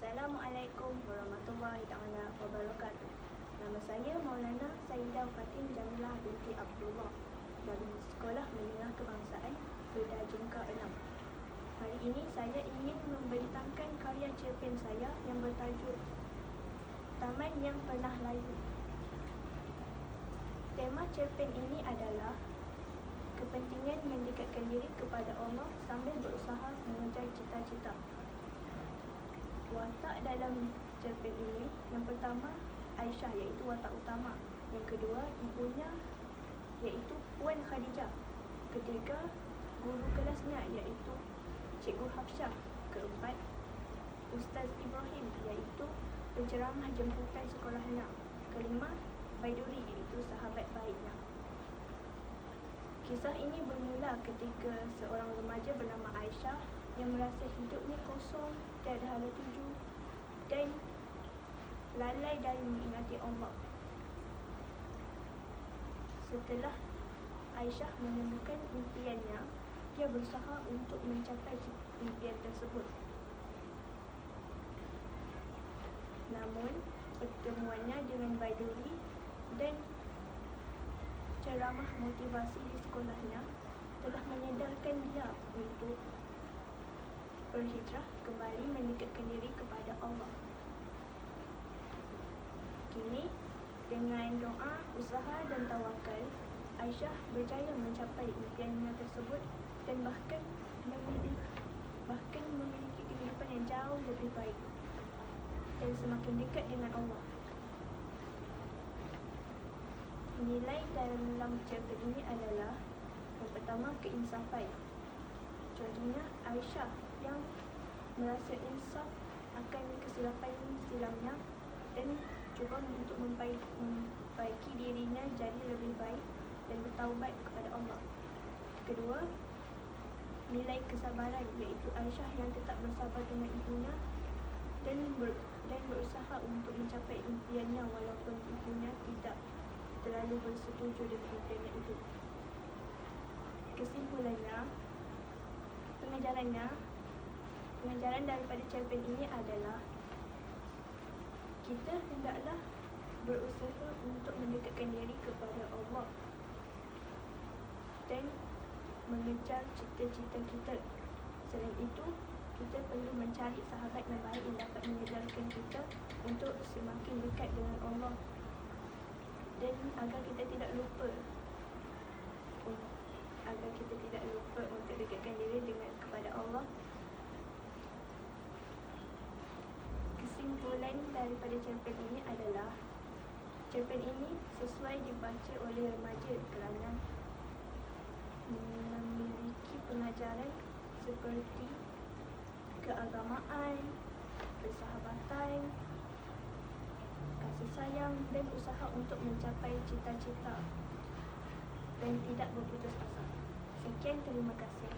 Assalamualaikum warahmatullahi taala wabarakatuh. Nama saya Maulana Sayyidah Fatin Jamilah binti Abdullah dari Sekolah Menengah Kebangsaan Firda Jengka 6. Hari ini saya ingin membentangkan karya cerpen saya yang bertajuk Taman yang Pernah Layu. Tema cerpen ini adalah kepentingan mendekatkan diri kepada Allah sambil berusaha mengejar cita-cita. Watak dalam cerpen ini, yang pertama Aisyah, iaitu watak utama. Yang kedua ibunya, iaitu Puan Khadijah. Ketiga guru kelasnya, iaitu Cikgu Hafsyah. Keempat Ustaz Ibrahim, iaitu penceramah jemputan sekolahnya. Kelima Baiduri, iaitu sahabat baiknya. Kisah ini bermula ketika seorang remaja bernama Aisyah yang merasa hidupnya kosong, tiada hala tuju dan lalai dari mengingati Allah. Setelah Aisyah menemukan impiannya, dia berusaha untuk mencapai impian tersebut. Namun, pertemuannya dengan Baiduri dan ceramah motivasi di sekolahnya telah menyedarkan dia untuk berhijrah kembali mendekatkan diri kepada Allah. Kini, dengan doa, usaha dan tawakal, Aisyah berjaya mencapai impiannya tersebut dan bahkan memiliki kehidupan yang jauh lebih baik dan semakin dekat dengan Allah. Nilai dalam cerpen ini adalah yang pertama, keinsafan. Contohnya Aisyah yang merasa insaf akan kesilapan silamnya dan cuba untuk memperbaiki dirinya jadi lebih baik dan bertaubat kepada Allah. Kedua, nilai kesabaran, iaitu Aisyah yang tetap bersabar dengan ibunya dan berusaha untuk mencapai impiannya walaupun ibunya tidak terlalu bersetuju dengan impiannya itu. Kesimpulannya, pengajaran daripada cerpen ini adalah kita hendaklah berusaha untuk mendekatkan diri kepada Allah dan mengejar cita-cita kita. Selain itu, kita perlu mencari sahabat yang baik yang dapat menyedarkan kita untuk semakin dekat dengan Allah dan agar kita tidak lupa untuk dekatkan diri kepada Allah. Kesimpulan daripada cerpen ini adalah cerpen ini sesuai dibaca oleh remaja kerana memiliki pengajaran seperti keagamaan, persahabatan, kasih sayang dan usaha untuk mencapai cita-cita dan tidak berputus asa. Sekian, terima kasih.